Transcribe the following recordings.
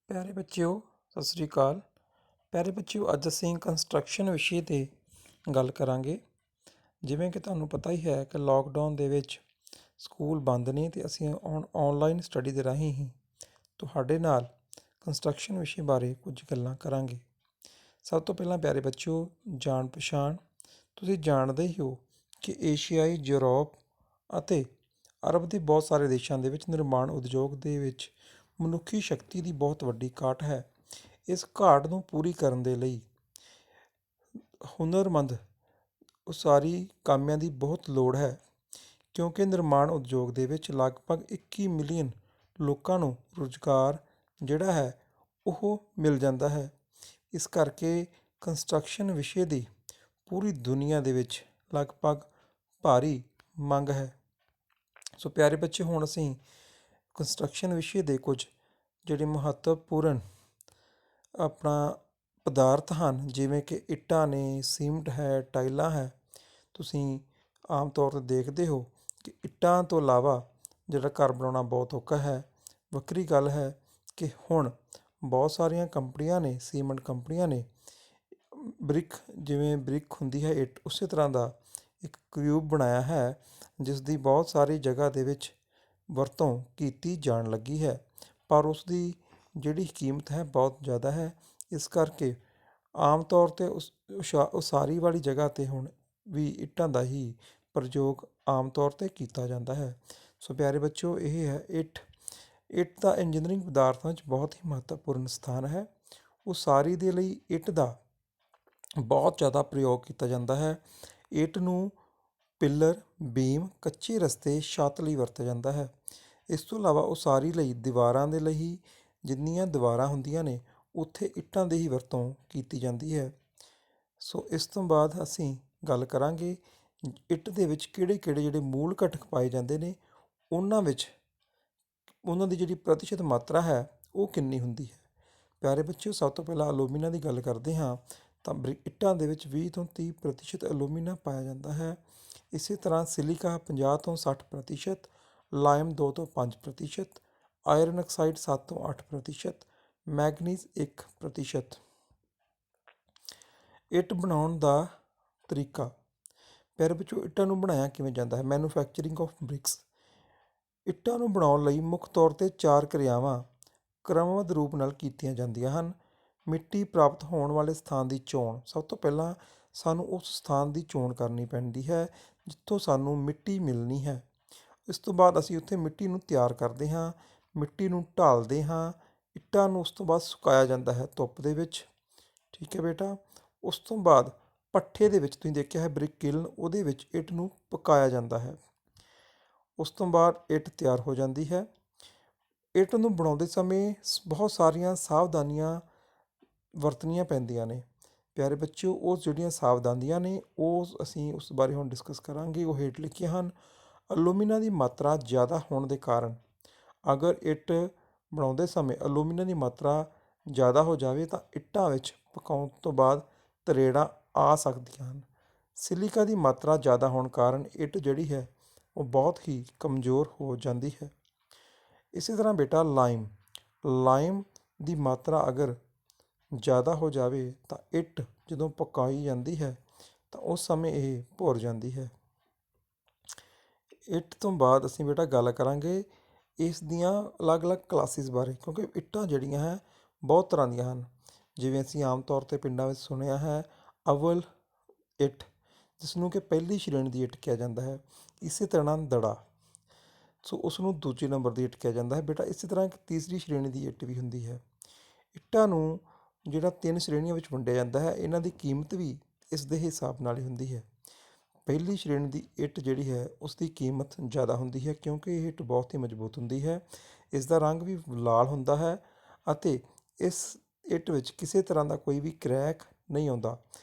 ਪਿਆਰੇ ਬੱਚਿਓ, ਸਤਿ ਸ੍ਰੀ ਅਕਾਲ। ਪਿਆਰੇ ਬੱਚਿਓ, ਅੱਜ ਅਸੀਂ ਕੰਸਟਰਕਸ਼ਨ ਵਿਸ਼ੇ 'ਤੇ ਗੱਲ ਕਰਾਂਗੇ। ਜਿਵੇਂ ਕਿ ਤੁਹਾਨੂੰ ਪਤਾ ਹੀ ਹੈ ਕਿ ਲੋਕਡਾਊਨ ਦੇ ਵਿੱਚ ਸਕੂਲ ਬੰਦ ਨੇ ਅਤੇ ਅਸੀਂ ਔਨਲਾਈਨ ਸਟੱਡੀ ਦੇ ਰਾਹੀਂ ਹੀ ਤੁਹਾਡੇ ਨਾਲ ਕੰਸਟਰਕਸ਼ਨ ਵਿਸ਼ੇ ਬਾਰੇ ਕੁਝ ਗੱਲਾਂ ਕਰਾਂਗੇ। ਸਭ ਤੋਂ ਪਹਿਲਾਂ ਪਿਆਰੇ ਬੱਚਿਓ, ਜਾਣ ਪਛਾਣ। ਤੁਸੀਂ ਜਾਣਦੇ ਹੀ ਹੋ ਕਿ ਏਸ਼ੀਆਈ, ਯੂਰਪ ਅਤੇ ਅਰਬ ਦੇ ਬਹੁਤ ਸਾਰੇ ਦੇਸ਼ਾਂ ਦੇ ਵਿੱਚ ਨਿਰਮਾਣ ਉਦਯੋਗ ਦੇ ਵਿੱਚ ਮਨੁੱਖੀ ਸ਼ਕਤੀ ਦੀ ਬਹੁਤ ਵੱਡੀ ਘਾਟ ਹੈ। ਇਸ ਘਾਟ ਨੂੰ ਪੂਰੀ ਕਰਨ ਦੇ ਲਈ ਹੁਨਰਮੰਦ ਉਸਾਰੀ ਕਾਮਿਆਂ ਦੀ ਬਹੁਤ ਲੋੜ ਹੈ, ਕਿਉਂਕਿ ਨਿਰਮਾਣ ਉਦਯੋਗ ਦੇ ਵਿੱਚ ਲਗਭਗ 21 ਮਿਲੀਅਨ ਲੋਕਾਂ ਨੂੰ ਰੁਜ਼ਗਾਰ ਜਿਹੜਾ ਹੈ ਉਹ ਮਿਲ ਜਾਂਦਾ ਹੈ। ਇਸ ਕਰਕੇ ਕੰਸਟਰਕਸ਼ਨ ਵਿਸ਼ੇ ਦੀ ਪੂਰੀ ਦੁਨੀਆ ਦੇ ਵਿੱਚ ਲਗਭਗ ਭਾਰੀ ਮੰਗ ਹੈ। ਸੋ ਪਿਆਰੇ ਬੱਚੇ, ਹੁਣ ਅਸੀਂ ਕੰਸਟਰਕਸ਼ਨ ਵਿਸ਼ੇ ਦੇ ਕੁਝ ਜਿਹੜੇ ਮਹੱਤਵਪੂਰਨ ਪਦਾਰਥ ਹਨ, ਜਿਵੇਂ ਕਿ ਇੱਟਾਂ ਨੇ, ਸੀਮਟ ਹੈ, ਟਾਈਲਾਂ ਹੈ। ਤੁਸੀਂ ਆਮ ਤੌਰ 'ਤੇ ਦੇਖਦੇ ਹੋ ਕਿ ਇੱਟਾਂ ਤੋਂ ਇਲਾਵਾ ਜਿਹੜਾ ਘਰ ਬਣਾਉਣਾ ਬਹੁਤ ਔਖਾ ਹੈ। ਵੱਖਰੀ ਗੱਲ ਹੈ ਕਿ ਹੁਣ ਬਹੁਤ ਸਾਰੀਆਂ ਕੰਪਨੀਆਂ ਨੇ, ਸੀਮੈਂਟ ਕੰਪਨੀਆਂ ਨੇ, ਬ੍ਰਿਕ, ਜਿਵੇਂ ਬ੍ਰਿਕ ਹੁੰਦੀ ਹੈ ਇੱਟ, ਉਸੇ ਤਰ੍ਹਾਂ ਦਾ ਇੱਕ ਕਿਊਬ ਬਣਾਇਆ ਹੈ, ਜਿਸ ਦੀ ਬਹੁਤ ਸਾਰੀ ਜਗ੍ਹਾ ਦੇ ਵਿੱਚ ਵਰਤੋਂ ਕੀਤੀ ਜਾਣ ਲੱਗੀ ਹੈ। ਪਰ ਉਸ ਦੀ ਜਿਹੜੀ ਕੀਮਤ ਹੈ ਬਹੁਤ ਜ਼ਿਆਦਾ ਹੈ। ਇਸ ਕਰਕੇ ਆਮ ਤੌਰ 'ਤੇ ਉਸਾਰੀ ਵਾਲੀ ਜਗ੍ਹਾ 'ਤੇ ਹੁਣ ਵੀ ਇੱਟਾਂ ਦਾ ਹੀ ਪ੍ਰਯੋਗ ਆਮ ਤੌਰ 'ਤੇ ਕੀਤਾ ਜਾਂਦਾ ਹੈ। ਸੋ ਪਿਆਰੇ ਬੱਚਿਓ, ਇਹ ਹੈ ਇੱਟ। ਇੱਟ ਦਾ ਇੰਜੀਨੀਅਰਿੰਗ ਪਦਾਰਥਾਂ ਵਿੱਚ ਬਹੁਤ ਹੀ ਮਹੱਤਵਪੂਰਨ ਸਥਾਨ ਹੈ। ਉਸਾਰੀ ਦੇ ਲਈ ਇੱਟ ਦਾ ਬਹੁਤ ਜ਼ਿਆਦਾ ਪ੍ਰਯੋਗ ਕੀਤਾ ਜਾਂਦਾ ਹੈ। ਇੱਟ ਨੂੰ ਪਿੱਲਰ, ਬੀਮ, ਕੱਚੇ ਰਸਤੇ, ਛੱਤ ਲਈ ਵਰਤਿਆ ਜਾਂਦਾ ਹੈ। ਇਸ ਤੋਂ ਇਲਾਵਾ ਉਸਾਰੀ ਲਈ ਦੀਵਾਰਾਂ ਦੇ ਲਈ ਜਿੰਨੀਆਂ ਦੀਵਾਰਾਂ ਹੁੰਦੀਆਂ ਨੇ, ਉੱਥੇ ਇੱਟਾਂ ਦੀ ਹੀ ਵਰਤੋਂ ਕੀਤੀ ਜਾਂਦੀ ਹੈ। ਸੋ ਇਸ ਤੋਂ ਬਾਅਦ ਅਸੀਂ ਗੱਲ ਕਰਾਂਗੇ ਇੱਟ ਦੇ ਵਿੱਚ ਕਿਹੜੇ ਕਿਹੜੇ ਜਿਹੜੇ ਮੂਲ ਘਟਕ ਪਾਏ ਜਾਂਦੇ ਨੇ, ਉਹਨਾਂ ਵਿੱਚ ਉਹਨਾਂ ਦੀ ਜਿਹੜੀ ਪ੍ਰਤੀਸ਼ਤ ਮਾਤਰਾ ਹੈ ਉਹ ਕਿੰਨੀ ਹੁੰਦੀ ਹੈ। ਪਿਆਰੇ ਬੱਚਿਓ, ਸਭ ਤੋਂ ਪਹਿਲਾਂ ਐਲੂਮੀਨਾ ਦੀ ਗੱਲ ਕਰਦੇ ਹਾਂ ਤਾਂ ਇੱਟਾਂ ਦੇ ਵਿੱਚ 20 ਤੋਂ 30% ਐਲੂਮੀਨਾ ਪਾਇਆ ਜਾਂਦਾ ਹੈ। ਇਸੇ ਤਰ੍ਹਾਂ ਸਿਲਿਕਾ 50 ਤੋਂ 60%, ਲਾਈਮ 2 ਤੋਂ 5%, ਆਇਰਨ ਆਕਸਾਈਡ 7 ਤੋਂ 8%, ਮੈਗਨੀਜ਼ 1%। ਇੱਟ ਬਣਾਉਣ ਦਾ ਤਰੀਕਾ। ਪਿਆਰੇ ਬੱਚਿਓ, ਇੱਟਾਂ ਨੂੰ ਬਣਾਇਆ ਕਿਵੇਂ ਜਾਂਦਾ ਹੈ? Manufacturing of bricks. ਇੱਟਾਂ ਨੂੰ ਬਣਾਉਣ ਲਈ ਮੁੱਖ ਤੌਰ 'ਤੇ 4 ਕਿਰਿਆਵਾਂ ਕ੍ਰਮਬੱਧ ਰੂਪ ਨਾਲ ਕੀਤੀਆਂ ਜਾਂਦੀਆਂ ਹਨ। ਮਿੱਟੀ ਪ੍ਰਾਪਤ ਹੋਣ ਵਾਲੇ ਸਥਾਨ ਦੀ ਚੋਣ। ਸਭ ਤੋਂ ਪਹਿਲਾਂ ਸਾਨੂੰ ਉਸ ਸਥਾਨ ਦੀ ਚੋਣ ਕਰਨੀ ਪੈਂਦੀ ਹੈ ਜਿੱਥੋਂ ਸਾਨੂੰ ਮਿੱਟੀ ਮਿਲਣੀ ਹੈ। ਇਸ ਤੋਂ ਬਾਅਦ ਅਸੀਂ ਉੱਥੇ ਮਿੱਟੀ ਨੂੰ ਤਿਆਰ ਕਰਦੇ ਹਾਂ, ਮਿੱਟੀ ਨੂੰ ਢਾਲਦੇ ਹਾਂ। ਇੱਟਾਂ ਨੂੰ ਉਸ ਤੋਂ ਬਾਅਦ ਸੁਕਾਇਆ ਜਾਂਦਾ ਹੈ ਧੁੱਪ ਦੇ ਵਿੱਚ। ਠੀਕ ਹੈ ਬੇਟਾ। ਉਸ ਤੋਂ ਬਾਅਦ ਭੱਠੇ ਦੇ ਵਿੱਚ, ਤੁਸੀਂ ਦੇਖਿਆ ਹੈ ਬ੍ਰਿਕ ਕਿਲਨ, ਉਹਦੇ ਵਿੱਚ ਇੱਟ ਨੂੰ ਪਕਾਇਆ ਜਾਂਦਾ ਹੈ। ਉਸ ਤੋਂ ਬਾਅਦ ਇੱਟ ਤਿਆਰ ਹੋ ਜਾਂਦੀ ਹੈ। ਇੱਟ ਨੂੰ ਬਣਾਉਂਦੇ ਸਮੇਂ ਬਹੁਤ ਸਾਰੀਆਂ ਸਾਵਧਾਨੀਆਂ ਵਰਤਣੀਆਂ ਪੈਂਦੀਆਂ ਨੇ। ਪਿਆਰੇ ਬੱਚਿਓ, ਉਹ ਜਿਹੜੀਆਂ ਸਾਵਧਾਨੀਆਂ ਨੇ ਅਸੀਂ ਉਸ ਬਾਰੇ ਹੁਣ ਡਿਸਕਸ ਕਰਾਂਗੇ। ਉਹ ਹੇਠ ਲਿਖੀਆਂ ਹਨ। ਐਲੂਮੀਨਾ ਦੀ ਮਾਤਰਾ ਜ਼ਿਆਦਾ ਹੋਣ ਦੇ ਕਾਰਨ, ਅਗਰ ਇੱਟ ਬਣਾਉਂਦੇ ਸਮੇਂ ਐਲੂਮੀਨਾ ਦੀ ਮਾਤਰਾ ਜ਼ਿਆਦਾ ਹੋ ਜਾਵੇ ਤਾਂ ਇੱਟਾਂ ਵਿੱਚ ਪਕਾਉਣ ਤੋਂ ਬਾਅਦ ਤਰੇੜਾਂ ਆ ਸਕਦੀਆਂ ਹਨ। ਸਿਲਿਕਾ ਦੀ ਮਾਤਰਾ ਜ਼ਿਆਦਾ ਹੋਣ ਕਾਰਨ ਇੱਟ ਜਿਹੜੀ ਹੈ ਉਹ ਬਹੁਤ ਹੀ ਕਮਜ਼ੋਰ ਹੋ ਜਾਂਦੀ ਹੈ। ਇਸੇ ਤਰ੍ਹਾਂ ਬੇਟਾ ਲਾਈਮ ਦੀ ਮਾਤਰਾ ਅਗਰ ਜ਼ਿਆਦਾ ਹੋ ਜਾਵੇ ਤਾਂ ਇੱਟ ਜਦੋਂ ਪਕਾਈ ਜਾਂਦੀ ਹੈ ਤਾਂ ਉਸ ਸਮੇਂ ਇਹ ਭੁਰ ਜਾਂਦੀ ਹੈ। ਇੱਟ ਤੋਂ ਬਾਅਦ ਅਸੀਂ ਬੇਟਾ ਗੱਲ ਕਰਾਂਗੇ ਇਸ ਦੀਆਂ ਅਲੱਗ-ਅਲੱਗ ਕਲਾਸਿਸ ਬਾਰੇ, ਕਿਉਂਕਿ ਇੱਟਾਂ ਜਿਹੜੀਆਂ ਹੈ ਬਹੁਤ ਤਰ੍ਹਾਂ ਦੀਆਂ ਹਨ। ਜਿਵੇਂ ਅਸੀਂ ਆਮ ਤੌਰ 'ਤੇ ਪਿੰਡਾਂ ਵਿੱਚ ਸੁਣਿਆ ਹੈ ਅਵਲ ਇੱਟ, ਜਿਸ ਨੂੰ ਕਿ ਪਹਿਲੀ ਸ਼੍ਰੇਣੀ ਦੀ ਇੱਟ ਕਿਹਾ ਜਾਂਦਾ ਹੈ। ਇਸੇ ਤਰ੍ਹਾਂ ਦੜਾ, ਸੋ ਉਸ ਨੂੰ ਦੂਜੇ ਨੰਬਰ ਦੀ ਇੱਟ ਕਿਹਾ ਜਾਂਦਾ ਹੈ ਬੇਟਾ। ਇਸੇ ਤਰ੍ਹਾਂ ਇੱਕ ਤੀਸਰੀ ਸ਼੍ਰੇਣੀ ਦੀ ਇੱਟ ਵੀ ਹੁੰਦੀ ਹੈ। ਇੱਟਾਂ ਨੂੰ ਜਿਹੜਾ 3 ਸ਼੍ਰੇਣੀਆਂ ਵਿੱਚ ਵੰਡਿਆ ਜਾਂਦਾ ਹੈ, ਇਹਨਾਂ ਦੀ ਕੀਮਤ ਵੀ ਇਸ ਦੇ ਹਿਸਾਬ ਨਾਲ ਹੀ ਹੁੰਦੀ ਹੈ। ਪਹਿਲੀ ਸ਼੍ਰੇਣੀ ਦੀ ਇੱਟ ਜਿਹੜੀ ਹੈ ਉਸ ਦੀ ਕੀਮਤ ਜ਼ਿਆਦਾ ਹੁੰਦੀ ਹੈ, ਕਿਉਂਕਿ ਇਹ ਇੱਟ ਬਹੁਤ ਹੀ ਮਜ਼ਬੂਤ ਹੁੰਦੀ ਹੈ। ਇਸ ਦਾ ਰੰਗ ਵੀ ਲਾਲ ਹੁੰਦਾ ਹੈ ਅਤੇ ਇਸ ਇੱਟ ਵਿੱਚ ਕਿਸੇ ਤਰ੍ਹਾਂ ਦਾ ਕੋਈ ਵੀ ਕਰੈਕ ਨਹੀਂ ਆਉਂਦਾ।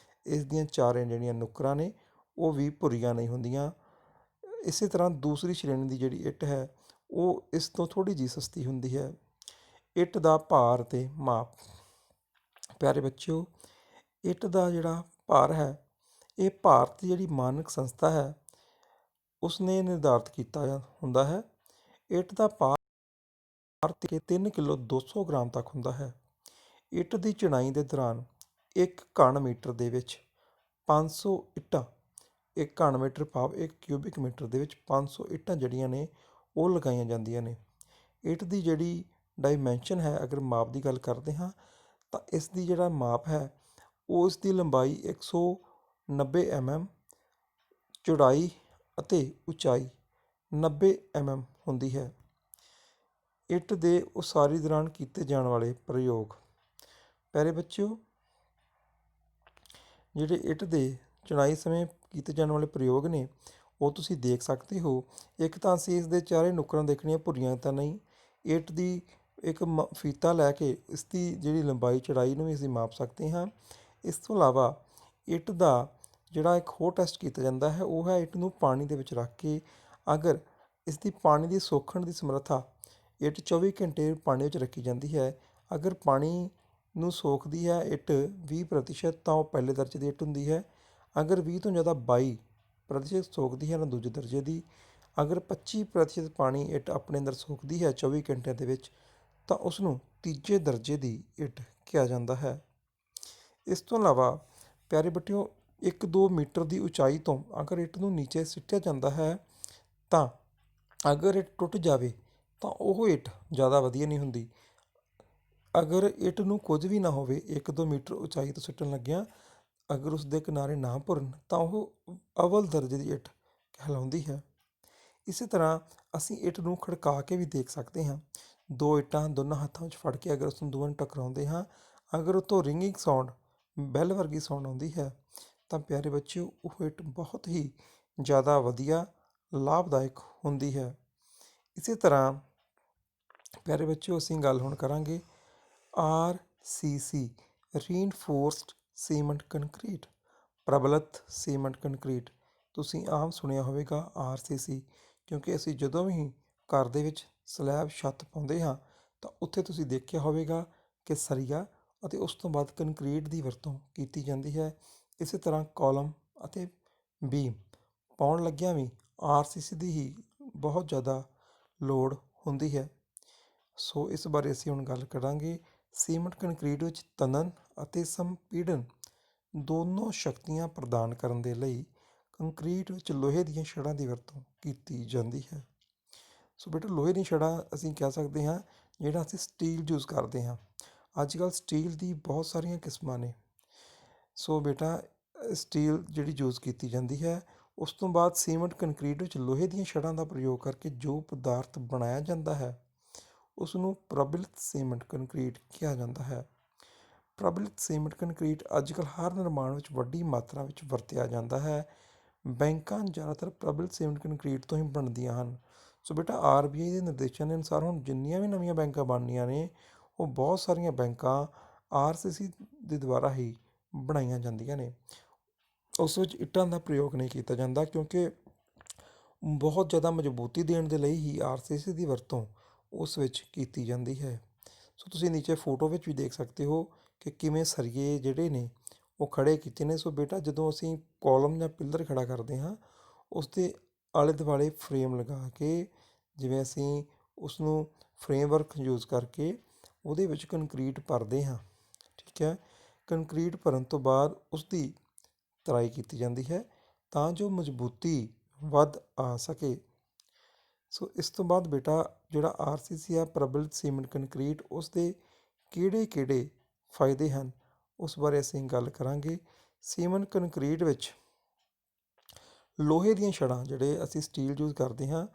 ਇਸ ਦੀਆਂ ਚਾਰੇ ਜਿਹੜੀਆਂ ਨੁੱਕਰਾਂ ਨੇ ਉਹ ਵੀ ਭੁਰੀਆਂ ਨਹੀਂ ਹੁੰਦੀਆਂ। ਇਸੇ ਤਰ੍ਹਾਂ ਦੂਸਰੀ ਸ਼੍ਰੇਣੀ ਦੀ ਜਿਹੜੀ ਇੱਟ ਹੈ ਉਹ ਇਸ ਤੋਂ ਥੋੜ੍ਹੀ ਜਿਹੀ ਸਸਤੀ ਹੁੰਦੀ ਹੈ। ਇੱਟ ਦਾ ਭਾਰ ਅਤੇ ਮਾਪ। ਪਿਆਰੇ ਬੱਚਿਓ, ਇੱਟ ਦਾ ਜਿਹੜਾ ਭਾਰ ਹੈ ਇਹ ਭਾਰਤ ਦੀ ਜਿਹੜੀ ਮਾਨਕ ਸੰਸਥਾ ਹੈ ਉਸਨੇ ਨਿਰਧਾਰਿਤ ਕੀਤਾ ਹੁੰਦਾ ਹੈ। ਇੱਟ ਦਾ ਭਾਰ ਤੇ 3 ਕਿਲੋ 200 ਗ੍ਰਾਮ ਤੱਕ ਹੁੰਦਾ ਹੈ। ਇੱਟ ਦੀ ਚਿਣਾਈ ਦੇ ਦੌਰਾਨ 1 ਘਣ ਮੀਟਰ ਦੇ ਵਿੱਚ 500 ਇੱਟਾਂ, 1 ਘਣ ਮੀਟਰ ਭਾਵ 1 ਕਿਊਬਿਕ ਮੀਟਰ ਦੇ ਵਿੱਚ 500 ਇੱਟਾਂ ਜਿਹੜੀਆਂ ਨੇ ਉਹ ਲਗਾਈਆਂ ਜਾਂਦੀਆਂ ਨੇ। ਇੱਟ ਦੀ ਜਿਹੜੀ ਡਾਈਮੈਂਸ਼ਨ ਹੈ, ਅਗਰ ਮਾਪ ਦੀ ਗੱਲ ਕਰਦੇ ਹਾਂ ਤਾਂ ਇਸ ਦੀ ਜਿਹੜਾ ਮਾਪ ਹੈ ਉਹ ਇਸ ਦੀ ਲੰਬਾਈ 190 mm, ਚੌੜਾਈ ਅਤੇ ਉਚਾਈ 90 mm ਹੁੰਦੀ ਹੈ। ਇੱਟ ਦੇ ਉਸਾਰੀ ਦੌਰਾਨ ਕੀਤੇ ਜਾਣ ਵਾਲੇ ਪ੍ਰਯੋਗ। ਪਿਆਰੇ ਬੱਚਿਓ, ਜਿਹੜੇ ਇੱਟ ਦੇ ਚਿਣਾਈ ਸਮੇਂ ਕੀਤੇ ਜਾਣ ਵਾਲੇ ਪ੍ਰਯੋਗ ਨੇ ਉਹ ਤੁਸੀਂ ਦੇਖ ਸਕਦੇ ਹੋ। ਇੱਕ ਤਾਂ ਅਸੀਂ ਇਸ ਦੇ ਚਾਰੇ ਨੁੱਕਰਾਂ ਦੇਖਣੀਆਂ ਭੁਰੀਆਂ ਤਾਂ ਨਹੀਂ। ਇੱਟ ਦੀ ਇੱਕ ਫੀਤਾ ਲੈ ਕੇ ਇਸ ਦੀ ਜਿਹੜੀ ਲੰਬਾਈ ਚੌੜਾਈ ਨੂੰ ਵੀ ਅਸੀਂ ਮਾਪ ਸਕਦੇ ਹਾਂ। ਇਸ ਤੋਂ ਇਲਾਵਾ ਇੱਟ ਦਾ ਜਿਹੜਾ ਇੱਕ ਹੋਰ ਟੈਸਟ ਕੀਤਾ ਜਾਂਦਾ ਹੈ ਉਹ ਹੈ ਇੱਟ ਨੂੰ ਪਾਣੀ ਦੇ ਵਿੱਚ ਰੱਖ ਕੇ, ਅਗਰ ਇਸ ਦੀ ਪਾਣੀ ਦੀ ਸੋਖਣ ਦੀ ਸਮਰੱਥਾ, ਇੱਟ 24 ਘੰਟੇ ਪਾਣੀ ਵਿੱਚ ਰੱਖੀ ਜਾਂਦੀ ਹੈ, ਅਗਰ ਪਾਣੀ ਨੂੰ ਸੋਖਦੀ ਹੈ ਇੱਟ 20% ਤਾਂ ਉਹ ਪਹਿਲੇ ਦਰਜੇ ਦੀ ਇੱਟ ਹੁੰਦੀ ਹੈ। ਅਗਰ 20 ਤੋਂ ਜ਼ਿਆਦਾ 22% ਸੋਖਦੀ ਹੈ ਤਾਂ ਦੂਜੇ ਦਰਜੇ ਦੀ। ਅਗਰ 25% ਪਾਣੀ ਇੱਟ ਆਪਣੇ ਅੰਦਰ ਸੋਖਦੀ ਹੈ 24 ਘੰਟਿਆਂ ਦੇ ਵਿੱਚ ਤਾਂ ਉਸਨੂੰ ਤੀਜੇ ਦਰਜੇ ਦੀ ਇੱਟ ਕਿਹਾ ਜਾਂਦਾ ਹੈ। ਇਸ ਤੋਂ ਇਲਾਵਾ ਪਿਆਰੇ ਬੱਚਿਓ, 1-2 ਮੀਟਰ ਦੀ ਉਚਾਈ ਤੋਂ ਅਗਰ ਇੱਟ ਨੂੰ ਨੀਚੇ ਸਿੱਟਿਆ ਜਾਂਦਾ ਹੈ ਤਾਂ ਅਗਰ ਇੱਟ ਟੁੱਟ ਜਾਵੇ ਤਾਂ ਉਹ ਇੱਟ ਜ਼ਿਆਦਾ ਵਧੀਆ ਨਹੀਂ ਹੁੰਦੀ। ਅਗਰ ਇੱਟ ਨੂੰ ਕੁਝ ਵੀ ਨਾ ਹੋਵੇ, 1-2 ਮੀਟਰ ਉਚਾਈ ਤੋਂ ਸਿੱਟਣ ਲੱਗਿਆਂ ਅਗਰ ਉਸ ਦੇ ਕਿਨਾਰੇ ਨਾ ਭੁਰਨ ਤਾਂ ਉਹ ਅਵਲ ਦਰਜੇ ਦੀ ਇੱਟ ਕਹਿਲਾਉਂਦੀ ਹੈ। ਇਸੇ ਤਰ੍ਹਾਂ ਅਸੀਂ ਇੱਟ ਨੂੰ ਖੜਕਾ ਕੇ ਵੀ ਦੇਖ ਸਕਦੇ ਹਾਂ। 2 ਇੱਟਾਂ ਦੋਨਾਂ ਹੱਥਾਂ ਵਿੱਚ ਫੜ ਕੇ ਅਗਰ ਉਸਨੂੰ ਦੋਵਾਂ ਨੂੰ ਟਕਰਾਉਂਦੇ ਹਾਂ, ਅਗਰ ਉੱਥੋਂ ਰਿੰਗਿੰਗ ਸਾਊਂਡ, ਬੈਲ ਵਰਗੀ ਸਾਊਂਡ ਆਉਂਦੀ ਹੈ ਤਾਂ ਪਿਆਰੇ ਬੱਚਿਓ ਉਹ ਇੱਟ ਬਹੁਤ ਹੀ ਜ਼ਿਆਦਾ ਵਧੀਆ, ਲਾਭਦਾਇਕ ਹੁੰਦੀ ਹੈ। ਇਸੇ ਤਰ੍ਹਾਂ ਪਿਆਰੇ ਬੱਚਿਓ, ਅਸੀਂ ਗੱਲ ਹੁਣ ਕਰਾਂਗੇ RCC, ਰੀਇਨਫੋਰਸਡ ਸੀਮੈਂਟ ਕੰਕਰੀਟ, ਪ੍ਰਬਲਿਤ ਸੀਮੈਂਟ ਕੰਕਰੀਟ। ਤੁਸੀਂ ਆਮ ਸੁਣਿਆ ਹੋਵੇਗਾ RCC, ਕਿਉਂਕਿ ਅਸੀਂ ਜਦੋਂ ਵੀ ਘਰ ਦੇ ਵਿੱਚ ਸਲੈਬ ਛੱਤ ਪਾਉਂਦੇ ਹਾਂ ਤਾਂ ਉੱਥੇ ਤੁਸੀਂ ਦੇਖਿਆ ਹੋਵੇਗਾ ਕਿ ਸਰੀਆ ਅਤੇ ਉਸ ਤੋਂ ਬਾਅਦ ਕੰਕਰੀਟ ਦੀ ਵਰਤੋਂ ਕੀਤੀ ਜਾਂਦੀ ਹੈ। ਇਸੇ ਤਰ੍ਹਾਂ ਕਾਲਮ ਅਤੇ ਬੀਮ ਪਾਉਣ ਲੱਗਿਆਂ ਵੀ RCC ਦੀ ਹੀ ਬਹੁਤ ਜ਼ਿਆਦਾ ਲੋੜ ਹੁੰਦੀ ਹੈ। ਸੋ ਇਸ ਬਾਰੇ ਅਸੀਂ ਹੁਣ ਗੱਲ ਕਰਾਂਗੇ। ਸੀਮੈਂਟ ਕੰਕਰੀਟ ਵਿੱਚ ਤਨਨ ਅਤੇ ਸੰਪੀੜਨ ਦੋਨੋਂ ਸ਼ਕਤੀਆਂ ਪ੍ਰਦਾਨ ਕਰਨ ਦੇ ਲਈ ਕੰਕਰੀਟ ਵਿੱਚ ਲੋਹੇ ਦੀਆਂ ਛੜਾਂ ਦੀ ਵਰਤੋਂ ਕੀਤੀ ਜਾਂਦੀ ਹੈ। ਸੋ ਬੇਟਾ, ਲੋਹੇ ਦੀਆਂ ਛੜਾਂ ਅਸੀਂ ਕਹਿ ਸਕਦੇ ਹਾਂ ਜਿਹੜਾ ਅਸੀਂ ਸਟੀਲ ਯੂਜ਼ ਕਰਦੇ ਹਾਂ। ਅੱਜ ਕੱਲ੍ਹ ਸਟੀਲ ਦੀ ਬਹੁਤ ਸਾਰੀਆਂ ਕਿਸਮਾਂ ਨੇ। ਸੋ ਬੇਟਾ, ਸਟੀਲ ਜਿਹੜੀ ਯੂਜ਼ ਕੀਤੀ ਜਾਂਦੀ ਹੈ, ਉਸ ਤੋਂ ਬਾਅਦ ਸੀਮੈਂਟ ਕੰਕਰੀਟ ਵਿੱਚ ਲੋਹੇ ਦੀਆਂ ਛੜਾਂ ਦਾ ਪ੍ਰਯੋਗ ਕਰਕੇ ਜੋ ਪਦਾਰਥ ਬਣਾਇਆ ਜਾਂਦਾ ਹੈ ਉਸ ਨੂੰ ਪ੍ਰਬਲਿਤ ਸੀਮੈਂਟ ਕੰਕਰੀਟ ਕਿਹਾ ਜਾਂਦਾ ਹੈ। ਪ੍ਰਬਲਿਤ ਸੀਮੈਂਟ ਕੰਕਰੀਟ ਅੱਜ ਕੱਲ੍ਹ ਹਰ ਨਿਰਮਾਣ ਵਿੱਚ ਵੱਡੀ ਮਾਤਰਾ ਵਿੱਚ ਵਰਤਿਆ ਜਾਂਦਾ ਹੈ। ਬੈਂਕਾਂ ਜ਼ਿਆਦਾਤਰ ਪ੍ਰਬਲਿਤ ਸੀਮੈਂਟ ਕੰਕਰੀਟ ਤੋਂ ਹੀ ਬਣਦੀਆਂ ਹਨ। ਸੋ ਬੇਟਾ, RBI ਦੇ ਨਿਰਦੇਸ਼ਾਂ ਦੇ ਅਨੁਸਾਰ ਹੁਣ ਜਿੰਨੀਆਂ ਵੀ ਨਵੀਆਂ ਬੈਂਕਾਂ ਬਣਨੀਆਂ ਨੇ ਉਹ ਬਹੁਤ ਸਾਰੀਆਂ ਬੈਂਕਾਂ RCC ਦੇ ਦੁਆਰਾ ਹੀ ਬਣਾਈਆਂ ਜਾਂਦੀਆਂ ਨੇ। ਉਸ ਵਿੱਚ ਇੱਟਾਂ ਦਾ ਪ੍ਰਯੋਗ ਨਹੀਂ ਕੀਤਾ ਜਾਂਦਾ, ਕਿਉਂਕਿ ਬਹੁਤ ਜ਼ਿਆਦਾ ਮਜ਼ਬੂਤੀ ਦੇਣ ਦੇ ਲਈ ਹੀ RCC ਦੀ ਵਰਤੋਂ ਉਸ ਵਿੱਚ ਕੀਤੀ ਜਾਂਦੀ ਹੈ। ਸੋ ਤੁਸੀਂ ਨੀਚੇ ਫੋਟੋ ਵਿੱਚ ਵੀ ਦੇਖ ਸਕਦੇ ਹੋ ਕਿ ਕਿਵੇਂ ਸਰੀਏ ਜਿਹੜੇ ਨੇ ਉਹ ਖੜ੍ਹੇ ਕੀਤੇ ਨੇ। ਸੋ ਬੇਟਾ, ਜਦੋਂ ਅਸੀਂ ਕਾਲਮ ਜਾਂ ਪਿੱਲਰ ਖੜ੍ਹਾ ਕਰਦੇ ਹਾਂ ਉਸ ਦੇ ਆਲੇ ਦੁਆਲੇ ਫਰੇਮ ਲਗਾ ਕੇ, ਜਿਵੇਂ ਅਸੀਂ ਉਸਨੂੰ ਫਰੇਮਵਰਕ ਯੂਜ਼ ਕਰਕੇ ਉਹਦੇ ਵਿੱਚ ਕੰਕਰੀਟ ਭਰਦੇ ਹਾਂ, ਠੀਕ ਹੈ। ਕੰਕਰੀਟ ਭਰਨ ਤੋਂ ਬਾਅਦ ਉਸਦੀ ਤਰਾਈ ਕੀਤੀ ਜਾਂਦੀ ਹੈ ਤਾਂ ਜੋ ਮਜ਼ਬੂਤੀ ਵੱਧ ਆ ਸਕੇ। ਸੋ ਇਸ ਤੋਂ ਬਾਅਦ ਬੇਟਾ, ਜਿਹੜਾ RCC ਹੈ ਪ੍ਰਬਲਿਤ ਸੀਮੈਂਟ ਕੰਕਰੀਟ, ਉਸ ਦੇ ਕਿਹੜੇ ਕਿਹੜੇ ਫਾਇਦੇ ਹਨ ਉਸ ਬਾਰੇ ਅਸੀਂ ਗੱਲ ਕਰਾਂਗੇ। ਸੀਮੈਂਟ ਕੰਕਰੀਟ ਵਿੱਚ ਲੋਹੇ ਦੀਆਂ ਛੜਾਂ, ਜਿਹੜੇ ਅਸੀਂ ਸਟੀਲ ਯੂਜ਼ ਕਰਦੇ ਹਾਂ,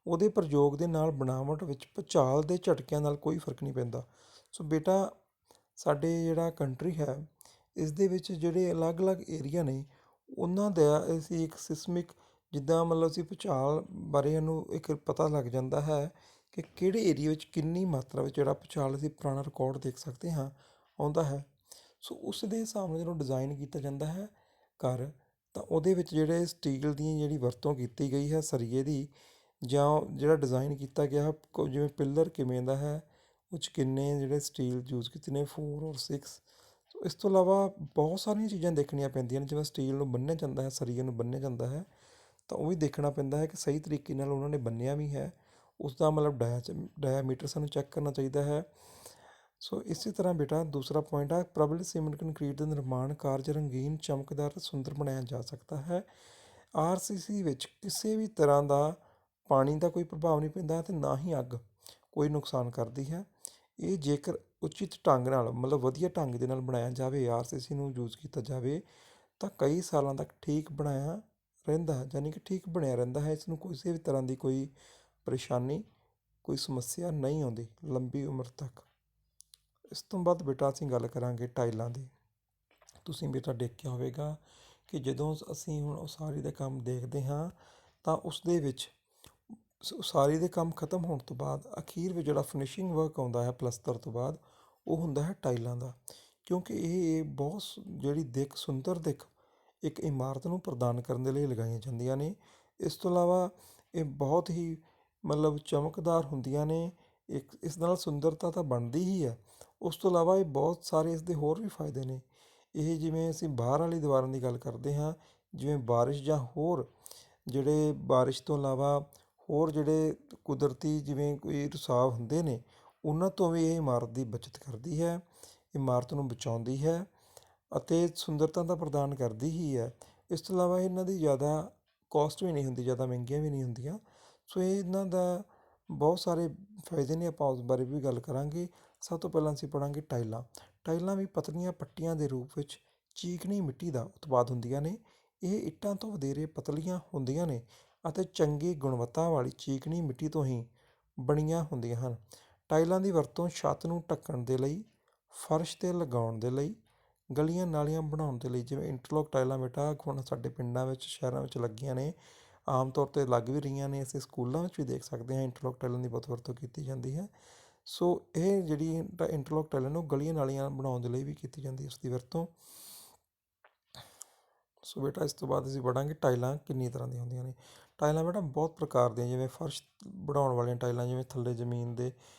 ਉਹਦੇ ਪ੍ਰਯੋਗ ਦੇ ਨਾਲ ਬਣਾਵਟ ਵਿੱਚ ਭੂਚਾਲ ਦੇ ਝਟਕਿਆਂ ਨਾਲ ਕੋਈ ਫਰਕ ਨਹੀਂ ਪੈਂਦਾ। ਸੋ ਬੇਟਾ, ਸਾਡੇ ਜਿਹੜਾ ਕੰਟਰੀ ਹੈ ਇਸ ਦੇ ਵਿੱਚ ਜਿਹੜੇ ਅਲੱਗ-ਅਲੱਗ ਏਰੀਆ ਨੇ ਉਹਨਾਂ ਦਾ ਅਸੀਂ ਇੱਕ ਸਿਸਮਿਕ, ਜਿੱਦਾਂ ਮਤਲਬ ਅਸੀਂ ਭੂਚਾਲ ਬਾਰੇ ਇਹਨੂੰ ਇੱਕ ਪਤਾ ਲੱਗ ਜਾਂਦਾ ਹੈ ਕਿ ਕਿਹੜੇ ਏਰੀਏ ਵਿੱਚ ਕਿੰਨੀ ਮਾਤਰਾ ਵਿੱਚ ਜਿਹੜਾ ਭੂਚਾਲ, ਅਸੀਂ ਪੁਰਾਣਾ ਰਿਕਾਰਡ ਦੇਖ ਸਕਦੇ ਹਾਂ, ਆਉਂਦਾ ਹੈ। ਸੋ ਉਸ ਦੇ ਹਿਸਾਬ ਨਾਲ ਜਦੋਂ ਡਿਜ਼ਾਇਨ ਕੀਤਾ ਜਾਂਦਾ ਹੈ ਘਰ, ਤਾਂ ਉਹਦੇ ਵਿੱਚ ਜਿਹੜੇ ਸਟੀਲ ਦੀ ਜਿਹੜੀ ਵਰਤੋਂ ਕੀਤੀ ਗਈ ਹੈ ਸਰੀਏ ਦੀ, ਜਾਂ ਜਿਹੜਾ ਡਿਜ਼ਾਇਨ ਕੀਤਾ ਗਿਆ ਜਿਵੇਂ ਪਿੱਲਰ ਕਿਵੇਂ ਦਾ ਹੈ, ਉਹ 'ਚ ਕਿੰਨੇ ਜਿਹੜੇ ਸਟੀਲ ਯੂਜ਼ ਕੀਤੇ ਨੇ, 4 ਔਰ 6। ਸੋ ਇਸ ਤੋਂ ਇਲਾਵਾ ਬਹੁਤ ਸਾਰੀਆਂ ਚੀਜ਼ਾਂ ਦੇਖਣੀਆਂ ਪੈਂਦੀਆਂ ਨੇ। ਜਿਵੇਂ ਸਟੀਲ ਨੂੰ ਬੰਨ੍ਹਿਆ ਜਾਂਦਾ ਹੈ, ਸਰੀਏ ਨੂੰ ਬੰਨ੍ਹਿਆ ਜਾਂਦਾ ਹੈ, ਤਾਂ ਉਹ ਵੀ ਦੇਖਣਾ ਪੈਂਦਾ ਹੈ ਕਿ ਸਹੀ ਤਰੀਕੇ ਨਾਲ ਉਹਨਾਂ ਨੇ ਬੰਨ੍ਹਿਆ ਵੀ ਹੈ। ਉਸ ਦਾ ਮਤਲਬ ਡਾਇਆਮੀਟਰ ਸਾਨੂੰ ਚੈੱਕ ਕਰਨਾ ਚਾਹੀਦਾ ਹੈ। ਸੋ ਇਸੇ ਤਰ੍ਹਾਂ ਬੇਟਾ ਦੂਸਰਾ ਪੁਆਇੰਟ ਆ, ਪ੍ਰਬਲਿਤ ਸੀਮੈਂਟ ਕੰਕਰੀਟ ਦਾ ਨਿਰਮਾਣ ਕਾਰਜ ਰੰਗੀਨ, ਚਮਕਦਾਰ ਅਤੇ ਸੁੰਦਰ ਬਣਾਇਆ ਜਾ ਸਕਦਾ ਹੈ। RCC ਵਿੱਚ ਕਿਸੇ ਵੀ ਤਰ੍ਹਾਂ ਦਾ ਪਾਣੀ ਦਾ ਕੋਈ ਪ੍ਰਭਾਵ ਨਹੀਂ ਪੈਂਦਾ ਅਤੇ ਨਾ ਹੀ ਅੱਗ ਕੋਈ ਨੁਕਸਾਨ ਕਰਦੀ ਹੈ। ਇਹ ਜੇਕਰ ਉਚਿਤ ਢੰਗ ਨਾਲ ਮਤਲਬ ਵਧੀਆ ਢੰਗ ਦੇ ਨਾਲ ਬਣਾਇਆ ਜਾਵੇ, RCC ਨੂੰ ਯੂਜ਼ ਕੀਤਾ ਜਾਵੇ ਤਾਂ ਕਈ ਸਾਲਾਂ ਤੱਕ ਠੀਕ ਬਣਾਇਆ ਰਹਿੰਦਾ ਹੈ, ਯਾਨੀ ਕਿ ਠੀਕ ਬਣਿਆ ਰਹਿੰਦਾ ਹੈ। ਇਸ ਨੂੰ ਕਿਸੇ ਵੀ ਤਰ੍ਹਾਂ ਦੀ ਕੋਈ ਪਰੇਸ਼ਾਨੀ, ਕੋਈ ਸਮੱਸਿਆ ਨਹੀਂ ਆਉਂਦੀ ਲੰਬੀ ਉਮਰ ਤੱਕ। ਇਸ ਤੋਂ ਬਾਅਦ ਬੇਟਾ ਅਸੀਂ ਗੱਲ ਕਰਾਂਗੇ ਟਾਈਲਾਂ ਦੀ। ਤੁਸੀਂ ਬੇਟਾ ਦੇਖਿਆ ਹੋਵੇਗਾ ਕਿ ਜਦੋਂ ਅਸੀਂ ਹੁਣ ਉਸਾਰੀ ਦਾ ਕੰਮ ਦੇਖਦੇ ਹਾਂ ਤਾਂ ਉਸ ਦੇ ਵਿੱਚ ਉਸਾਰੀ ਦੇ ਕੰਮ ਖਤਮ ਹੋਣ ਤੋਂ ਬਾਅਦ ਅਖੀਰ ਵਿੱਚ ਜਿਹੜਾ ਫਿਨਿਸ਼ਿੰਗ ਵਰਕ ਆਉਂਦਾ ਹੈ ਪਲਸਤਰ ਤੋਂ ਬਾਅਦ, ਉਹ ਹੁੰਦਾ ਹੈ ਟਾਈਲਾਂ ਦਾ। ਕਿਉਂਕਿ ਇਹ ਬਹੁਤ ਜਿਹੜੀ ਦਿੱਖ, ਸੁੰਦਰ ਦਿੱਖ ਇੱਕ ਇਮਾਰਤ ਨੂੰ ਪ੍ਰਦਾਨ ਕਰਨ ਦੇ ਲਈ ਲਗਾਈਆਂ ਜਾਂਦੀਆਂ ਨੇ। ਇਸ ਤੋਂ ਇਲਾਵਾ ਇਹ ਬਹੁਤ ਹੀ ਮਤਲਬ ਚਮਕਦਾਰ ਹੁੰਦੀਆਂ ਨੇ। ਇਸ ਨਾਲ ਸੁੰਦਰਤਾ ਤਾਂ ਬਣਦੀ ਹੀ ਹੈ, ਉਸ ਤੋਂ ਇਲਾਵਾ ਇਹ ਬਹੁਤ ਸਾਰੇ ਇਸਦੇ ਹੋਰ ਵੀ ਫਾਇਦੇ ਨੇ। ਇਹ ਜਿਵੇਂ ਅਸੀਂ ਬਾਹਰ ਵਾਲੀ ਦੀਵਾਰਾਂ ਦੀ ਗੱਲ ਕਰਦੇ ਹਾਂ, ਜਿਵੇਂ ਬਾਰਿਸ਼ ਜਾਂ ਹੋਰ ਜਿਹੜੇ ਬਾਰਿਸ਼ ਤੋਂ ਇਲਾਵਾ ਹੋਰ ਜਿਹੜੇ ਕੁਦਰਤੀ ਜਿਵੇਂ ਕੋਈ ਰਿਸਾਵ ਹੁੰਦੇ ਨੇ, ਉਹਨਾਂ ਤੋਂ ਵੀ ਇਹ ਇਮਾਰਤ ਦੀ ਬੱਚਤ ਕਰਦੀ ਹੈ, ਇਮਾਰਤ ਨੂੰ ਬਚਾਉਂਦੀ ਹੈ ਅਤੇ ਸੁੰਦਰਤਾ ਤਾਂ ਪ੍ਰਦਾਨ ਕਰਦੀ ਹੀ ਹੈ। ਇਸ ਤੋਂ ਇਲਾਵਾ ਇਹਨਾਂ ਦੀ ਜ਼ਿਆਦਾ ਕੋਸਟ ਵੀ ਨਹੀਂ ਹੁੰਦੀ, ਜ਼ਿਆਦਾ ਮਹਿੰਗੀਆਂ ਵੀ ਨਹੀਂ ਹੁੰਦੀਆਂ। ਸੋ ਇਹਨਾਂ ਦਾ ਬਹੁਤ ਸਾਰੇ ਫਾਇਦੇ ਨੇ, ਆਪਾਂ ਉਸ ਬਾਰੇ ਵੀ ਗੱਲ ਕਰਾਂਗੇ। ਸਭ ਤੋਂ ਪਹਿਲਾਂ ਅਸੀਂ ਪੜ੍ਹਾਂਗੇ ਟਾਈਲਾਂ। ਟਾਈਲਾਂ ਵੀ ਪਤਲੀਆਂ ਪੱਟੀਆਂ ਦੇ ਰੂਪ ਵਿੱਚ ਚੀਕਣੀ ਮਿੱਟੀ ਦਾ ਉਤਪਾਦ ਹੁੰਦੀਆਂ ਨੇ। ਇਹ ਇੱਟਾਂ ਤੋਂ ਵਧੇਰੇ ਪਤਲੀਆਂ ਹੁੰਦੀਆਂ ਨੇ ਅਤੇ ਚੰਗੀ ਗੁਣਵੱਤਾ ਵਾਲੀ ਚੀਕਣੀ ਮਿੱਟੀ ਤੋਂ ਹੀ ਬਣੀਆਂ ਹੁੰਦੀਆਂ ਹਨ। ਟਾਈਲਾਂ ਦੀ ਵਰਤੋਂ ਛੱਤ ਨੂੰ ਢੱਕਣ ਦੇ ਲਈ, ਫਰਸ਼ 'ਤੇ ਲਗਾਉਣ ਦੇ ਲਈ, ਗਲੀਆਂ ਨਾਲੀਆਂ ਬਣਾਉਣ ਦੇ ਲਈ, ਜਿਵੇਂ ਇੰਟਰਲੋਕ ਟਾਈਲਾਂ ਬੇਟਾ ਹੁਣ ਸਾਡੇ ਪਿੰਡਾਂ ਵਿੱਚ, ਸ਼ਹਿਰਾਂ ਵਿੱਚ ਲੱਗੀਆਂ ਨੇ, ਆਮ ਤੌਰ 'ਤੇ ਲੱਗ ਵੀ ਰਹੀਆਂ ਨੇ। ਅਸੀਂ ਸਕੂਲਾਂ ਵਿੱਚ ਵੀ ਦੇਖ ਸਕਦੇ ਹਾਂ ਇੰਟਰਲੋਕ ਟਾਈਲਾਂ ਦੀ ਬਹੁਤ ਵਰਤੋਂ ਕੀਤੀ ਜਾਂਦੀ ਹੈ। ਸੋ ਇਹ ਜਿਹੜੀ ਇੰਟਰਲੋਕ ਟਾਈਲਾਂ ਨੂੰ ਗਲੀਆਂ ਨਾਲੀਆਂ ਬਣਾਉਣ ਦੇ ਲਈ ਵੀ ਕੀਤੀ ਜਾਂਦੀ ਹੈ ਉਸ ਦੀ ਵਰਤੋਂ। ਸੋ ਬੇਟਾ ਇਸ ਤੋਂ ਬਾਅਦ ਅਸੀਂ ਪੜ੍ਹਾਂਗੇ ਟਾਈਲਾਂ ਕਿੰਨੀ ਤਰ੍ਹਾਂ ਦੀਆਂ ਹੁੰਦੀਆਂ ਨੇ। ਟਾਈਲਾਂ ਬੇਟਾ ਬਹੁਤ ਪ੍ਰਕਾਰ ਦੀਆਂ, ਜਿਵੇਂ ਫਰਸ਼ ਬਣਾਉਣ ਵਾਲੀਆਂ ਟਾਈਲਾਂ, ਜਿਵੇਂ ਥੱਲੇ ਜ਼ਮੀਨ ਦੇ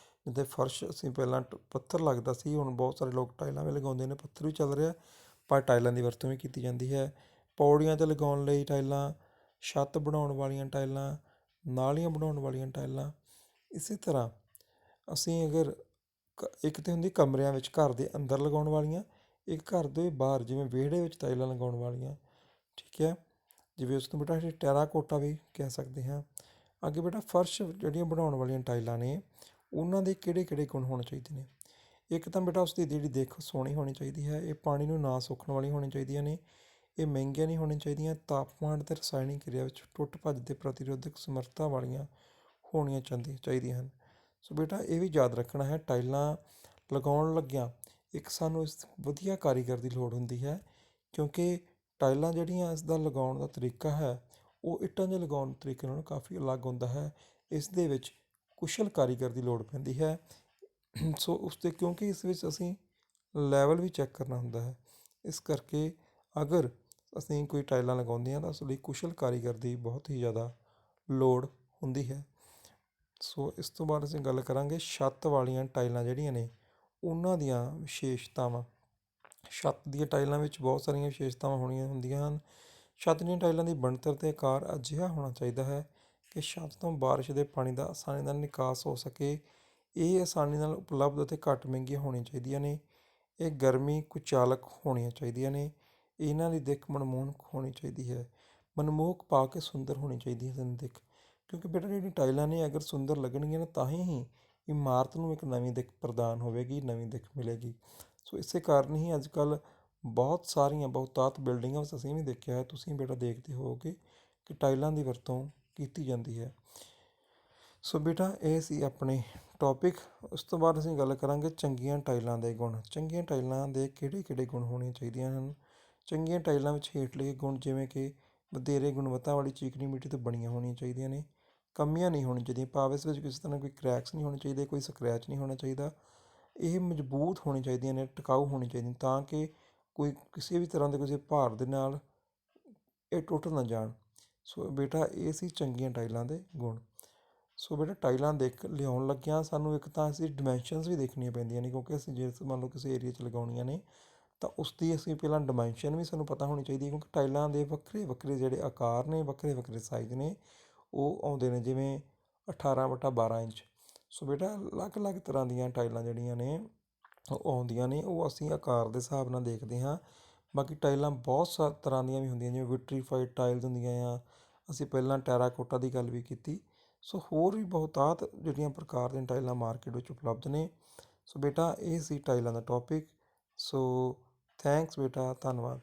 ਜਿੱਥੇ ਫਰਸ਼ ਅਸੀਂ ਪਹਿਲਾਂ ਪੱਥਰ ਲੱਗਦਾ ਸੀ, ਹੁਣ ਬਹੁਤ ਸਾਰੇ ਲੋਕ ਟਾਈਲਾਂ ਵੀ ਲਗਾਉਂਦੇ ਨੇ, ਪੱਥਰ ਵੀ ਚੱਲ ਰਿਹਾ, ਪਰ ਟਾਈਲਾਂ ਦੀ ਵਰਤੋਂ ਵੀ ਕੀਤੀ ਜਾਂਦੀ ਹੈ। ਪੌੜੀਆਂ 'ਤੇ ਲਗਾਉਣ ਲਈ ਟਾਈਲਾਂ, ਛੱਤ ਬਣਾਉਣ ਵਾਲੀਆਂ ਟਾਈਲਾਂ, ਨਾਲੀਆਂ ਬਣਾਉਣ ਵਾਲੀਆਂ ਟਾਈਲਾਂ। ਇਸੇ ਤਰ੍ਹਾਂ ਅਸੀਂ ਅਗਰ ਇੱਕ ਤਾਂ ਹੁੰਦੀ ਕਮਰਿਆਂ ਵਿੱਚ ਘਰ ਦੇ ਅੰਦਰ ਲਗਾਉਣ ਵਾਲੀਆਂ, ਇੱਕ ਘਰ ਦੇ ਬਾਹਰ ਜਿਵੇਂ ਵਿਹੜੇ ਵਿੱਚ ਟਾਈਲਾਂ ਲਗਾਉਣ ਵਾਲੀਆਂ, ਠੀਕ ਹੈ, ਜਿਵੇਂ ਉਸ ਨੂੰ ਬੇਟਾ ਅਸੀਂ ਟੈਰਾਕੋਟਾ ਵੀ ਕਹਿ ਸਕਦੇ ਹਾਂ। ਅੱਗੇ ਬੇਟਾ ਫਰਸ਼ ਜਿਹੜੀਆਂ ਬਣਾਉਣ ਵਾਲੀਆਂ ਟਾਈਲਾਂ ਨੇ, ਉਹਨਾਂ ਦੇ ਕਿਹੜੇ ਕਿਹੜੇ ਗੁਣ ਹੋਣੇ ਚਾਹੀਦੇ ਨੇ। ਇੱਕ ਤਾਂ ਬੇਟਾ ਉਸਦੀ ਜਿਹੜੀ ਦਿੱਖ ਸੋਹਣੀ ਹੋਣੀ ਚਾਹੀਦੀ ਹੈ। ਇਹ ਪਾਣੀ ਨੂੰ ਨਾ ਸੋਖਣ ਵਾਲੀਆਂ ਹੋਣੀਆਂ ਚਾਹੀਦੀਆਂ ਨੇ। ਇਹ ਮਹਿੰਗੀਆਂ ਨਹੀਂ ਹੋਣੀਆਂ ਚਾਹੀਦੀਆਂ। ਤਾਪਮਾਨ ਅਤੇ ਰਸਾਇਣਿਕ ਕਿਰਿਆ ਵਿੱਚ ਟੁੱਟ ਭੱਜ ਦੇ ਪ੍ਰਤੀਰੋਧਕ ਸਮਰੱਥਾ ਵਾਲੀਆਂ ਹੋਣੀਆਂ ਚਾਹੀਦੀਆਂ ਹਨ। ਸੋ ਬੇਟਾ ਇਹ ਵੀ ਯਾਦ ਰੱਖਣਾ ਹੈ, ਟਾਈਲਾਂ ਲਗਾਉਣ ਲੱਗਿਆਂ ਇੱਕ ਸਾਨੂੰ ਇਸ ਵਧੀਆ ਕਾਰੀਗਰ ਦੀ ਲੋੜ ਹੁੰਦੀ ਹੈ, ਕਿਉਂਕਿ ਟਾਈਲਾਂ ਜਿਹੜੀਆਂ ਇਸ ਦਾ ਲਗਾਉਣ ਦਾ ਤਰੀਕਾ ਹੈ, ਉਹ ਇੱਟਾਂ ਦੇ ਲਗਾਉਣ ਤਰੀਕੇ ਨਾਲੋਂ ਕਾਫੀ ਅਲੱਗ ਹੁੰਦਾ ਹੈ। ਇਸ ਦੇ ਵਿੱਚ ਕੁਸ਼ਲ ਕਾਰੀਗਰ ਦੀ ਲੋੜ ਪੈਂਦੀ ਹੈ। ਸੋ ਉਸ 'ਤੇ ਕਿਉਂਕਿ ਇਸ ਵਿੱਚ ਅਸੀਂ ਲੈਵਲ ਵੀ ਚੈੱਕ ਕਰਨਾ ਹੁੰਦਾ ਹੈ, ਇਸ ਕਰਕੇ ਅਗਰ ਅਸੀਂ ਕੋਈ ਟਾਈਲਾਂ ਲਗਾਉਂਦੇ ਹਾਂ ਤਾਂ ਉਸ ਲਈ ਕੁਸ਼ਲ ਕਾਰੀਗਰ ਦੀ ਬਹੁਤ ਹੀ ਜ਼ਿਆਦਾ ਲੋੜ ਹੁੰਦੀ ਹੈ। ਸੋ ਇਸ ਤੋਂ ਬਾਅਦ ਅਸੀਂ ਗੱਲ ਕਰਾਂਗੇ ਛੱਤ ਵਾਲੀਆਂ ਟਾਈਲਾਂ ਜਿਹੜੀਆਂ ਨੇ, ਉਹਨਾਂ ਦੀਆਂ ਵਿਸ਼ੇਸ਼ਤਾਵਾਂ। ਛੱਤ ਦੀਆਂ ਟਾਈਲਾਂ ਵਿੱਚ ਬਹੁਤ ਸਾਰੀਆਂ ਵਿਸ਼ੇਸ਼ਤਾਵਾਂ ਹੁੰਦੀਆਂ ਹਨ। ਛੱਤ ਦੀਆਂ ਟਾਈਲਾਂ ਦੀ ਬਣਤਰ ਅਤੇ ਆਕਾਰ ਅਜਿਹਾ ਹੋਣਾ ਚਾਹੀਦਾ ਹੈ ਕਿ ਛੱਤ ਤੋਂ ਬਾਰਿਸ਼ ਦੇ ਪਾਣੀ ਦਾ ਆਸਾਨੀ ਨਾਲ ਨਿਕਾਸ ਹੋ ਸਕੇ। ਇਹ ਆਸਾਨੀ ਨਾਲ ਉਪਲਬਧ ਅਤੇ ਘੱਟ ਮਹਿੰਗੀਆਂ ਹੋਣੀਆਂ ਚਾਹੀਦੀਆਂ ਨੇ। ਇਹ ਗਰਮੀ ਕੁਚਾਲਕ ਹੋਣੀਆਂ ਚਾਹੀਦੀਆਂ ਨੇ। ਇਹਨਾਂ ਦੀ ਦਿੱਖ ਮਨਮੋਹਕ ਹੋਣੀ ਚਾਹੀਦੀ ਹੈ। ਮਨਮੋਹਕ ਪਾ ਕੇ ਸੁੰਦਰ ਹੋਣੀ ਚਾਹੀਦੀ ਹੈ ਦਿੱਖ, ਕਿਉਂਕਿ ਬੇਟਾ ਜਿਹੜੀਆਂ ਟਾਈਲਾਂ ਨੇ ਅਗਰ ਸੁੰਦਰ ਲੱਗਣਗੀਆਂ ਨਾ, ਤਾਂ ਹੀ ਇਮਾਰਤ ਨੂੰ ਇੱਕ ਨਵੀਂ ਦਿੱਖ ਪ੍ਰਦਾਨ ਹੋਵੇਗੀ, ਨਵੀਂ ਦਿੱਖ ਮਿਲੇਗੀ। ਸੋ ਇਸੇ ਕਾਰਨ ਹੀ ਅੱਜ ਕੱਲ੍ਹ ਬਹੁਤ ਸਾਰੀਆਂ ਬਹੁਤਾਤ ਬਿਲਡਿੰਗਾਂ ਵਿੱਚ ਅਸੀਂ ਵੀ ਦੇਖਿਆ ਹੈ, ਤੁਸੀਂ ਬੇਟਾ ਦੇਖਦੇ ਹੋਵੋਗੇ ਕਿ ਟਾਈਲਾਂ ਦੀ ਵਰਤੋਂ ਕੀਤੀ ਜਾਂਦੀ ਹੈ। ਸੋ ਬੇਟਾ ਇਹ ਸੀ ਆਪਣੇ ਟੌਪਿਕ। ਉਸ ਤੋਂ ਬਾਅਦ ਅਸੀਂ ਗੱਲ ਕਰਾਂਗੇ ਚੰਗੀਆਂ ਟਾਈਲਾਂ ਦੇ ਗੁਣ। ਚੰਗੀਆਂ ਟਾਈਲਾਂ ਦੇ ਕਿਹੜੇ ਕਿਹੜੇ ਗੁਣ ਹੋਣੀਆਂ ਚਾਹੀਦੀਆਂ ਹਨ। ਚੰਗੀਆਂ ਟਾਈਲਾਂ ਵਿੱਚ ਹੇਠਲੇ ਗੁਣ, ਜਿਵੇਂ ਕਿ ਵਧੇਰੇ ਗੁਣਵੱਤਾ ਵਾਲੀ ਚੀਕਣੀ ਮਿੱਟੀ ਤੋਂ ਬਣੀਆਂ ਹੋਣੀਆਂ ਚਾਹੀਦੀਆਂ ਨੇ। ਕਮੀਆਂ ਨਹੀਂ ਹੋਣੀਆਂ ਚਾਹੀਦੀਆਂ, ਭਾਵ ਇਸ ਵਿੱਚ ਕਿਸੇ ਤਰ੍ਹਾਂ ਕੋਈ ਕਰੈਕਸ ਨਹੀਂ ਹੋਣੇ ਚਾਹੀਦੇ, ਕੋਈ ਸਕਰੈਚ ਨਹੀਂ ਹੋਣਾ ਚਾਹੀਦਾ। ਇਹ ਮਜ਼ਬੂਤ ਹੋਣੀਆਂ ਚਾਹੀਦੀਆਂ ਨੇ, ਟਿਕਾਊ ਹੋਣੀ ਚਾਹੀਦੀਆਂ, ਤਾਂ ਕਿ ਕੋਈ ਕਿਸੇ ਵੀ ਤਰ੍ਹਾਂ ਦੇ ਕਿਸੇ ਭਾਰ ਦੇ ਨਾਲ ਇਹ ਟੁੱਟ ਨਾ ਜਾਣ। ਸੋ ਬੇਟਾ ਇਹ ਸੀ ਚੰਗੀਆਂ ਟਾਈਲਾਂ ਦੇ ਗੁਣ। ਸੋ ਬੇਟਾ ਟਾਈਲਾਂ ਲਿਆਉਣ ਲੱਗਿਆਂ ਸਾਨੂੰ ਇੱਕ ਤਾਂ ਅਸੀਂ ਡਿਮੈਂਸ਼ਨਸ ਵੀ ਦੇਖਣੀਆਂ ਪੈਂਦੀਆਂ ਨੇ, ਕਿਉਂਕਿ ਅਸੀਂ ਜੇ ਮੰਨ ਲਓ ਕਿਸੇ ਏਰੀਏ 'ਚ ਲਗਾਉਣੀਆਂ ਨੇ ਤਾਂ ਉਸ ਦੀ ਅਸੀਂ ਪਹਿਲਾਂ ਡਿਮੈਂਸ਼ਨ ਵੀ ਸਾਨੂੰ ਪਤਾ ਹੋਣੀ ਚਾਹੀਦੀ ਹੈ, ਕਿਉਂਕਿ ਟਾਈਲਾਂ ਦੇ ਵੱਖਰੇ ਵੱਖਰੇ ਜਿਹੜੇ ਆਕਾਰ ਨੇ, ਵੱਖਰੇ ਵੱਖਰੇ ਸਾਈਜ਼ ਨੇ, ਉਹ ਆਉਂਦੇ ਨੇ। ਜਿਵੇਂ 18/12 ਇੰਚ। ਸੋ ਬੇਟਾ ਅਲੱਗ-ਅਲੱਗ ਤਰ੍ਹਾਂ ਦੀਆਂ ਟਾਈਲਾਂ ਜਿਹੜੀਆਂ ਨੇ ਉਹ ਆਉਂਦੀਆਂ ਨੇ, ਉਹ ਅਸੀਂ ਆਕਾਰ ਦੇ ਹਿਸਾਬ ਨਾਲ ਦੇਖਦੇ ਹਾਂ। ਬਾਕੀ ਟਾਈਲਾਂ ਬਹੁਤ ਤਰ੍ਹਾਂ ਦੀਆਂ ਵੀ ਹੁੰਦੀਆਂ, ਜਿਵੇਂ ਵਿਟਰੀਫਾਈਡ ਟਾਈਲਸ ਹੁੰਦੀਆਂ ਆ, ਅਸੀਂ ਪਹਿਲਾਂ ਟੈਰਾਕੋਟਾ ਦੀ ਗੱਲ ਵੀ ਕੀਤੀ। ਸੋ ਹੋਰ ਵੀ ਬਹੁਤਾਤ ਜਿਹੜੀਆਂ ਪ੍ਰਕਾਰ ਦੀਆਂ ਟਾਈਲਾਂ ਮਾਰਕੀਟ ਵਿੱਚ ਉਪਲਬਧ ਨੇ। ਸੋ ਬੇਟਾ ਇਹ ਸੀ ਟਾਈਲਾਂ ਦਾ ਟੋਪਿਕ। ਸੋ ਥੈਂਕਸ ਬੇਟਾ, ਧੰਨਵਾਦ।